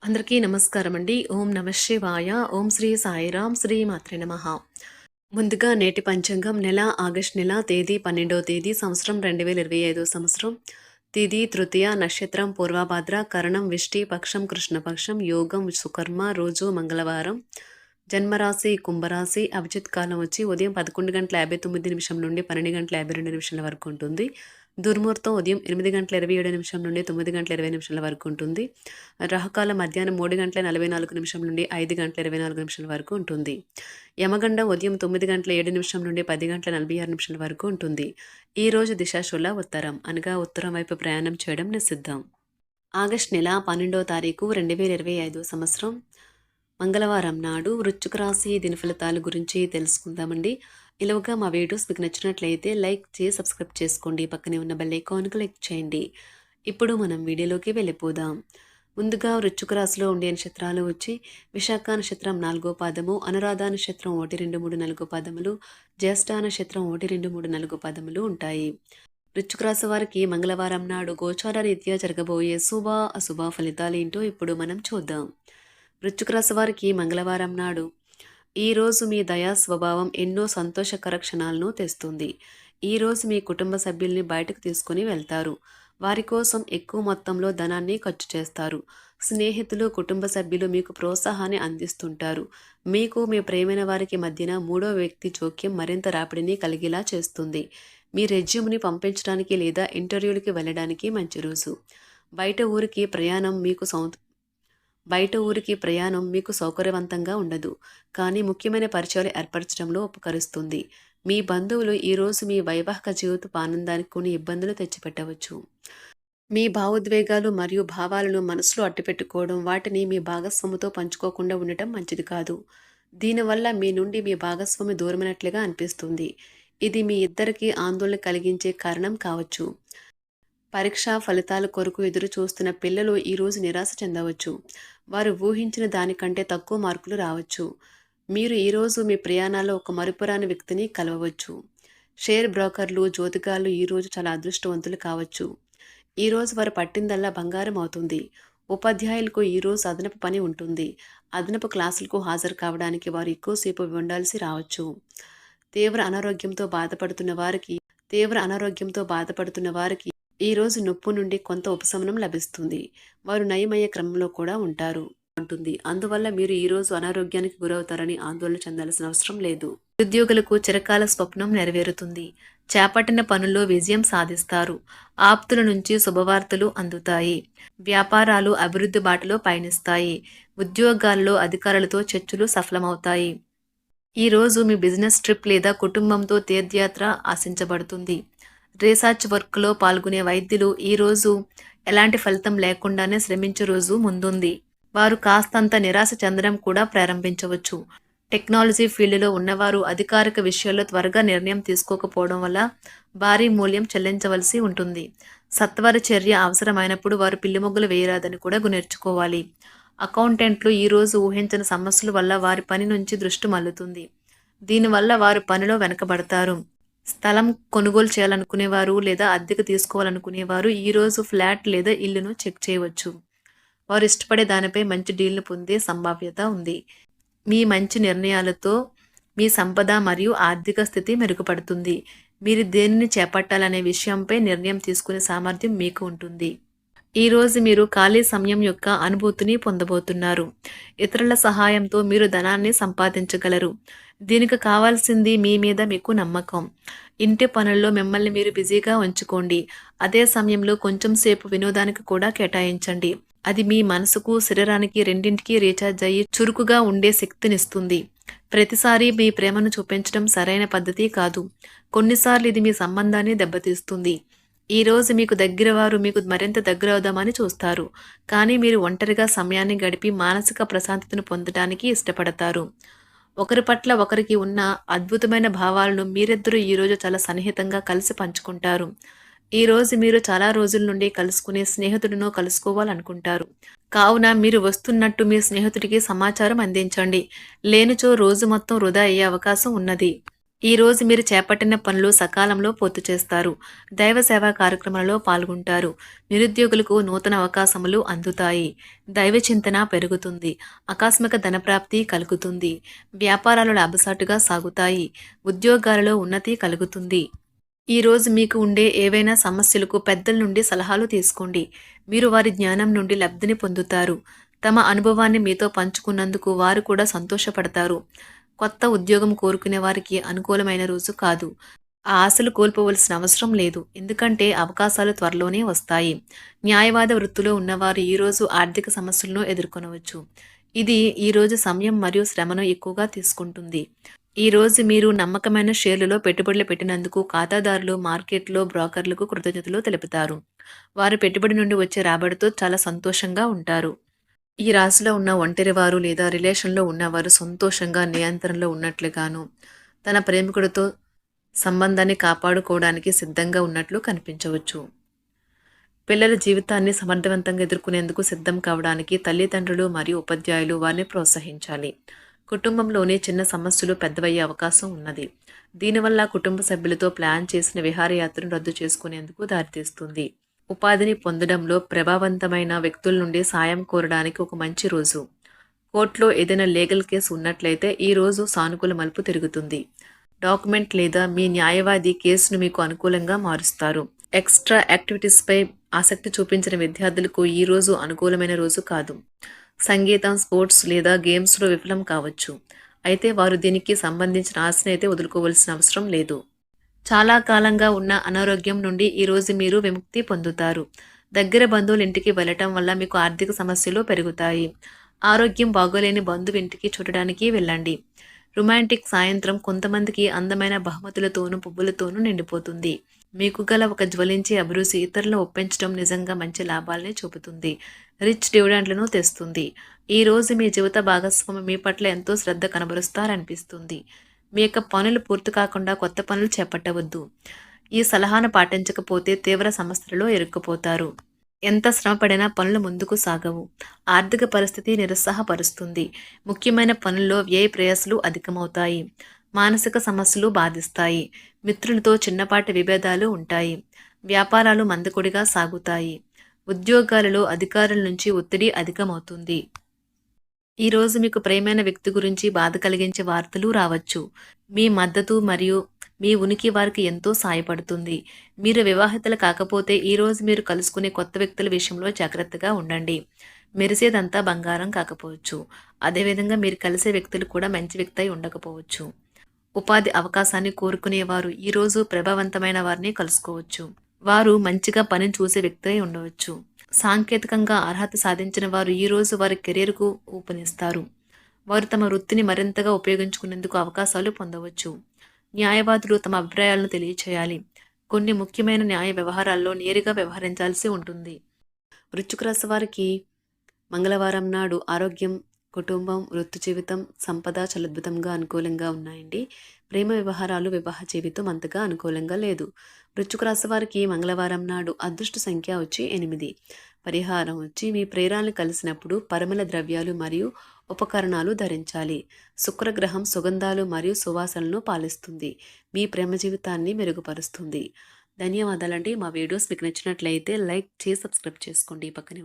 అందరికీ నమస్కారం అండి. ఓం నమః శివాయ. ఓం శ్రీ సాయిరాం. శ్రీ మాత్రే నమః. ముందుగా నేటి పంచాంగం నెల ఆగస్టు నెల తేదీ 12వ తేదీ సంవత్సరం 2025 సంవత్సరం. తిథి తృతీయ, నక్షత్రం పూర్వభాద్ర, కరణం విష్టి, పక్షం కృష్ణపక్షం, యోగం సుకర్మ, రోజు మంగళవారం. జన్మరాశి కుంభరాశి. అభిజిత్ కాలం వచ్చి ఉదయం 11:59 నుండి 12:52 వరకు ఉంటుంది. దుర్ముహూర్తం ఉదయం 8:27 నుండి 9:20 వరకు ఉంటుంది. రాహుకాలం మధ్యాహ్నం 3:44 నుండి 5:24 వరకు ఉంటుంది. యమగండం ఉదయం 9:07 నుండి 10:46 వరకు ఉంటుంది. ఈ రోజు దిశాశూల ఉత్తరం అనగా ఉత్తరం వైపు ప్రయాణం చేయడం నిషిద్ధం. ఆగస్టు నెల 12వ తారీఖు 2025 సంవత్సరం మంగళవారం నాడు వృశ్చిక రాశి దిన ఫలితాల గురించి తెలుసుకుందామండి. ఇలాగా మా వీడియోస్ మీకు నచ్చినట్లయితే లైక్ చేసి సబ్స్క్రైబ్ చేసుకోండి. పక్కనే ఉన్న బెల్ ఐకాన్కి క్లిక్ చేయండి. ఇప్పుడు మనం వీడియోలోకి వెళ్ళిపోదాం. ముందుగా వృశ్చిక రాశిలో ఉండే నక్షత్రాలు వచ్చి విశాఖ నక్షత్రం 4వ పాదము, అనురాధ నక్షత్రం 1, 2, 3, 4 పాదములు, జ్యేష్ఠ నక్షత్రం 1, 2, 3, 4 పాదములు ఉంటాయి. వృశ్చిక రాశి వారికి మంగళవారం నాడు గోచార రీత్యా జరగబోయే శుభ అశుభ ఫలితాలు ఏంటో ఇప్పుడు మనం చూద్దాం. వృశ్చిక రాశి వారికి మంగళవారం నాడు ఈరోజు మీ దయా స్వభావం ఎన్నో సంతోషకర క్షణాలను తెస్తుంది. ఈరోజు మీ కుటుంబ సభ్యుల్ని బయటకు తీసుకుని వెళ్తారు. వారి కోసం ఎక్కువ మొత్తంలో ధనాన్ని ఖర్చు చేస్తారు. స్నేహితులు, కుటుంబ సభ్యులు మీకు ప్రోత్సాహాన్ని అందిస్తుంటారు. మీకు మీ ప్రేమైన వారికి మధ్యన మూడో వ్యక్తి జోక్యం మరింత రాపిడిని కలిగేలా చేస్తుంది. మీ రెజ్యూమ్ని పంపించడానికి లేదా ఇంటర్వ్యూలకి వెళ్ళడానికి మంచి రోజు. బయట ఊరికి ప్రయాణం మీకు సౌకర్యవంతంగా ఉండదు, కానీ ముఖ్యమైన పరిచయాలు ఏర్పరచడంలో ఉపకరిస్తుంది. మీ బంధువులు ఈరోజు మీ వైవాహిక జీవితపు ఆనందానికి కొన్ని ఇబ్బందులు తెచ్చిపెట్టవచ్చు. మీ భావోద్వేగాలు మరియు భావాలను మనసులో అట్టిపెట్టుకోవడం, వాటిని మీ భాగస్వామితో పంచుకోకుండా ఉండటం మంచిది కాదు. దీనివల్ల మీ నుండి మీ భాగస్వామి దూరమైనట్లుగా అనిపిస్తుంది. ఇది మీ ఇద్దరికీ ఆందోళన కలిగించే కారణం కావచ్చు. పరీక్షా ఫలితాల కొరకు ఎదురు చూస్తున్న పిల్లలు ఈరోజు నిరాశ చెందవచ్చు. వారు ఊహించిన దానికంటే తక్కువ మార్కులు రావచ్చు. మీరు ఈరోజు మీ ప్రయాణాల్లో ఒక మరుపురాని వ్యక్తిని కలవవచ్చు. షేర్ బ్రోకర్లు, జ్యోతిగాళ్ళు ఈరోజు చాలా అదృష్టవంతులు కావచ్చు. ఈరోజు వారు పట్టిందల్లా బంగారం అవుతుంది. ఉపాధ్యాయులకు ఈరోజు అదనపు పని ఉంటుంది. అదనపు క్లాసులకు హాజరు కావడానికి వారు ఎక్కువసేపు ఉండాల్సి రావచ్చు. తీవ్ర అనారోగ్యంతో బాధపడుతున్న వారికి ఈరోజు నొప్పి నుండి కొంత ఉపశమనం లభిస్తుంది. వారు నయమయ్యే క్రమంలో కూడా ఉంటుంది. అందువల్ల మీరు ఈరోజు అనారోగ్యానికి గురవుతారని ఆందోళన చెందాల్సిన అవసరం లేదు. ఉద్యోగులకు చిరకాల స్వప్నం నెరవేరుతుంది. చేపట్టిన పనుల్లో విజయం సాధిస్తారు. ఆప్తుల నుంచి శుభవార్తలు అందుతాయి. వ్యాపారాలు అభివృద్ధి బాటలో పయనిస్తాయి. ఉద్యోగాల్లో అధికారులతో చర్చలు సఫలమవుతాయి. ఈరోజు మీ బిజినెస్ ట్రిప్ లేదా కుటుంబంతో తీర్థయాత్ర ఆశించబడుతుంది. రీసెర్చ్ వర్క్లో పాల్గొనే వైద్యులు ఈరోజు ఎలాంటి ఫలితం లేకుండానే శ్రమించే రోజు ముందుంది. వారు కాస్తంత నిరాశ చెందడం కూడా ప్రారంభించవచ్చు. టెక్నాలజీ ఫీల్డ్లో ఉన్నవారు అధికారిక విషయాల్లో త్వరగా నిర్ణయం తీసుకోకపోవడం వల్ల భారీ మూల్యం చెల్లించవలసి ఉంటుంది. సత్వర చర్య అవసరమైనప్పుడు వారు పిల్లిమొగ్గులు వేయరాదని కూడా నేర్చుకోవాలి. అకౌంటెంట్లు ఈరోజు ఊహించిన సమస్యల వల్ల వారి పని నుంచి దృష్టి మళ్లుతుంది. దీనివల్ల వారు పనిలో వెనకబడతారు. స్థలం కొనుగోలు చేయాలనుకునేవారు లేదా అద్దెకు తీసుకోవాలనుకునేవారు ఈరోజు ఫ్లాట్ లేదా ఇల్లును చెక్ చేయవచ్చు. వారు ఇష్టపడే దానిపై మంచి డీల్ను పొందే సంభావ్యత ఉంది. మీ మంచి నిర్ణయాలతో మీ సంపద మరియు ఆర్థిక స్థితి మెరుగుపడుతుంది. మీరు దేనిని చేపట్టాలనే విషయంపై నిర్ణయం తీసుకునే సామర్థ్యం మీకు ఉంటుంది. ఈరోజు మీరు ఖాళీ సమయం యొక్క అనుభూతిని పొందబోతున్నారు. ఇతరుల సహాయంతో మీరు ధనాన్ని సంపాదించగలరు. దీనికి కావాల్సింది మీ మీద మీకు నమ్మకం. ఇంటి పనుల్లో మిమ్మల్ని మీరు బిజీగా ఉంచుకోండి. అదే సమయంలో కొంచెం సేపు వినోదానికి కూడా కేటాయించండి. అది మీ మనసుకు, శరీరానికి రెండింటికి రీఛార్జ్ అయ్యి చురుకుగా ఉండే శక్తినిస్తుంది. ప్రతిసారి మీ ప్రేమను చూపించడం సరైన పద్ధతి కాదు. కొన్నిసార్లు ఇది మీ సంబంధాన్ని దెబ్బతీస్తుంది. ఈరోజు మీకు దగ్గర వారు మీకు మరింత దగ్గరవుదామని చూస్తారు, కానీ మీరు ఒంటరిగా సమయాన్ని గడిపి మానసిక ప్రశాంతతను పొందడానికి ఇష్టపడతారు. ఒకరి పట్ల ఒకరికి ఉన్న అద్భుతమైన భావాలను మీరిద్దరూ ఈరోజు చాలా సన్నిహితంగా కలిసి పంచుకుంటారు. ఈరోజు మీరు చాలా రోజుల నుండి కలుసుకునే స్నేహితుడినో కలుసుకోవాలనుకుంటారు. కావున మీరు వస్తున్నట్టు మీ స్నేహితుడికి సమాచారం అందించండి. లేనిచో రోజు మొత్తం వృధా అయ్యే అవకాశం ఉన్నది. ఈ రోజు మీరు చేపట్టిన పనులు సకాలంలో పూర్తి చేస్తారు. దైవ సేవా కార్యక్రమాలలో పాల్గొంటారు. నిరుద్యోగులకు నూతన అవకాశములు అందుతాయి. దైవ చింతన పెరుగుతుంది. ఆకస్మిక ధనప్రాప్తి కలుగుతుంది. వ్యాపారాలు లాభసాటుగా సాగుతాయి. ఉద్యోగాలలో ఉన్నతి కలుగుతుంది. ఈ రోజు మీకు ఉండే ఏవైనా సమస్యలకు పెద్దల నుండి సలహాలు తీసుకోండి. మీరు వారి జ్ఞానం నుండి లబ్ధిని పొందుతారు. తమ అనుభవాన్ని మీతో పంచుకున్నందుకు వారు కూడా సంతోషపడతారు. కొత్త ఉద్యోగం కోరుకునే వారికి అనుకూలమైన రోజు కాదు. ఆ ఆశలు కోల్పోవలసిన అవసరం లేదు. ఎందుకంటే అవకాశాలు త్వరలోనే వస్తాయి. న్యాయవాద వృత్తిలో ఉన్నవారు ఈరోజు ఆర్థిక సమస్యలను ఎదుర్కొనవచ్చు. ఇది ఈరోజు సమయం మరియు శ్రమను ఎక్కువగా తీసుకుంటుంది. ఈ రోజు మీరు నమ్మకమైన షేర్లలో పెట్టుబడులు పెట్టినందుకు ఖాతాదారులు, మార్కెట్లో బ్రోకర్లకు కృతజ్ఞతలు తెలుపుతారు. వారి పెట్టుబడి నుండి వచ్చే రాబడితో చాలా సంతోషంగా ఉంటారు. ఈ రాశిలో ఉన్న ఒంటరివారు లేదా రిలేషన్లో ఉన్నవారు సంతోషంగా నియంత్రణలో ఉన్నట్లుగాను, తన ప్రేమికుడితో సంబంధాన్ని కాపాడుకోవడానికి సిద్ధంగా ఉన్నట్లు కనిపించవచ్చు. పిల్లల జీవితాన్ని సమర్థవంతంగా ఎదుర్కొనేందుకు సిద్ధం కావడానికి తల్లిదండ్రులు మరియు ఉపాధ్యాయులు వారిని ప్రోత్సహించాలి. కుటుంబంలోని చిన్న సమస్యలు పెద్దవయ్యే అవకాశం ఉన్నది. దీనివల్ల కుటుంబ సభ్యులతో ప్లాన్ చేసిన విహారయాత్రను రద్దు చేసుకునేందుకు దారితీస్తుంది. ఉపాధిని పొందడంలో ప్రభావవంతమైన వ్యక్తుల నుండి సాయం కోరడానికి ఒక మంచి రోజు. కోర్టులో ఏదైనా లీగల్ కేసు ఉన్నట్లయితే ఈ రోజు సానుకూల మలుపు తిరుగుతుంది. డాక్యుమెంట్ లేదా మీ న్యాయవాది కేసును మీకు అనుకూలంగా మారుస్తారు. ఎక్స్ట్రా యాక్టివిటీస్పై ఆసక్తి చూపించిన విద్యార్థులకు ఈ రోజు అనుకూలమైన రోజు కాదు. సంగీతం, స్పోర్ట్స్ లేదా గేమ్స్లో విఫలం కావచ్చు. అయితే వారు దీనికి సంబంధించిన ఆశను అయితే వదులుకోవాల్సిన అవసరం లేదు. చాలా కాలంగా ఉన్న అనారోగ్యం నుండి ఈరోజు మీరు విముక్తి పొందుతారు. దగ్గర బంధువుల ఇంటికి వెళ్ళటం వల్ల మీకు ఆర్థిక సమస్యలు పెరుగుతాయి. ఆరోగ్యం బాగోలేని బంధువు ఇంటికి చూడడానికి వెళ్ళండి. రొమాంటిక్ సాయంత్రం కొంతమందికి అందమైన బహుమతులతోనూ పువ్వులతోనూ నిండిపోతుంది. మీకు గల ఒక జ్వలించే అభిరుచి ఇతరులను ఒప్పించడం నిజంగా మంచి లాభాలని చూపుతుంది. రిచ్ డివిడెండ్లను తెస్తుంది. ఈ రోజు మీ జీవిత భాగస్వామి మీ పట్ల ఎంతో శ్రద్ధ కనబరుస్తారనిపిస్తుంది. మీ యొక్క పనులు పూర్తి కాకుండా కొత్త పనులు చేపట్టవద్దు. ఈ సలహాను పాటించకపోతే తీవ్ర సమస్యలలో ఇరుక్కుపోతారు. ఎంత శ్రమపడినా పనులు ముందుకు సాగవు. ఆర్థిక పరిస్థితి నిరుత్సాహపరుస్తుంది. ముఖ్యమైన పనుల్లో వ్యయ ప్రయాసలు అధికమవుతాయి. మానసిక సమస్యలు బాధిస్తాయి. మిత్రులతో చిన్నపాటి విభేదాలు ఉంటాయి. వ్యాపారాలు మందకొడిగా సాగుతాయి. ఉద్యోగాలలో అధికారుల నుంచి ఒత్తిడి అధికమవుతుంది. ఈరోజు మీకు ప్రియమైన వ్యక్తి గురించి బాధ కలిగించే వార్తలు రావచ్చు. మీ మద్దతు మరియు మీ ఉనికి వారికి ఎంతో సాయపడుతుంది. మీరు వివాహితులు కాకపోతే ఈరోజు మీరు కలుసుకునే కొత్త వ్యక్తుల విషయంలో జాగ్రత్తగా ఉండండి. మెరిసేదంతా బంగారం కాకపోవచ్చు. అదేవిధంగా మీరు కలిసే వ్యక్తులు కూడా మంచి వ్యక్తి అయి ఉండకపోవచ్చు. ఉపాధి అవకాశాన్ని కోరుకునేవారు ఈరోజు ప్రభావవంతమైన వారిని కలుసుకోవచ్చు. వారు మంచిగా పని చూసే వ్యక్తి అయి ఉండవచ్చు. సాంకేతికంగా అర్హత సాధించిన వారు ఈరోజు వారి కెరీర్కు ఊపునిస్తారు. వారు తమ వృత్తిని మరింతగా ఉపయోగించుకునేందుకు అవకాశాలు పొందవచ్చు. న్యాయవాదులు తమ అభిప్రాయాలను తెలియచేయాలి. కొన్ని ముఖ్యమైన న్యాయ వ్యవహారాల్లో నేరుగా వ్యవహరించాల్సి ఉంటుంది. వృశ్చిక రాశి వారికి మంగళవారం నాడు ఆరోగ్యం, కుటుంబం, వృత్తి జీవితం, సంపద చాలా అద్భుతంగా అనుకూలంగా ఉన్నాయండి. ప్రేమ వ్యవహారాలు, వివాహ జీవితం అంతగా అనుకూలంగా లేదు. వృశ్చిక రాశి వారికి మంగళవారం నాడు అదృష్ట సంఖ్య వచ్చి 8. పరిహారం వచ్చి మీ ప్రేరాలను కలిసినప్పుడు పరిమళ ద్రవ్యాలు మరియు ఉపకరణాలు ధరించాలి. శుక్రగ్రహం సుగంధాలు మరియు సువాసనలను పాలిస్తుంది. మీ ప్రేమ జీవితాన్ని మెరుగుపరుస్తుంది. ధన్యవాదాలండి. మా వీడియోస్ మీకు నచ్చినట్లయితే లైక్ చేసి సబ్స్క్రైబ్ చేసుకోండి. పక్కనే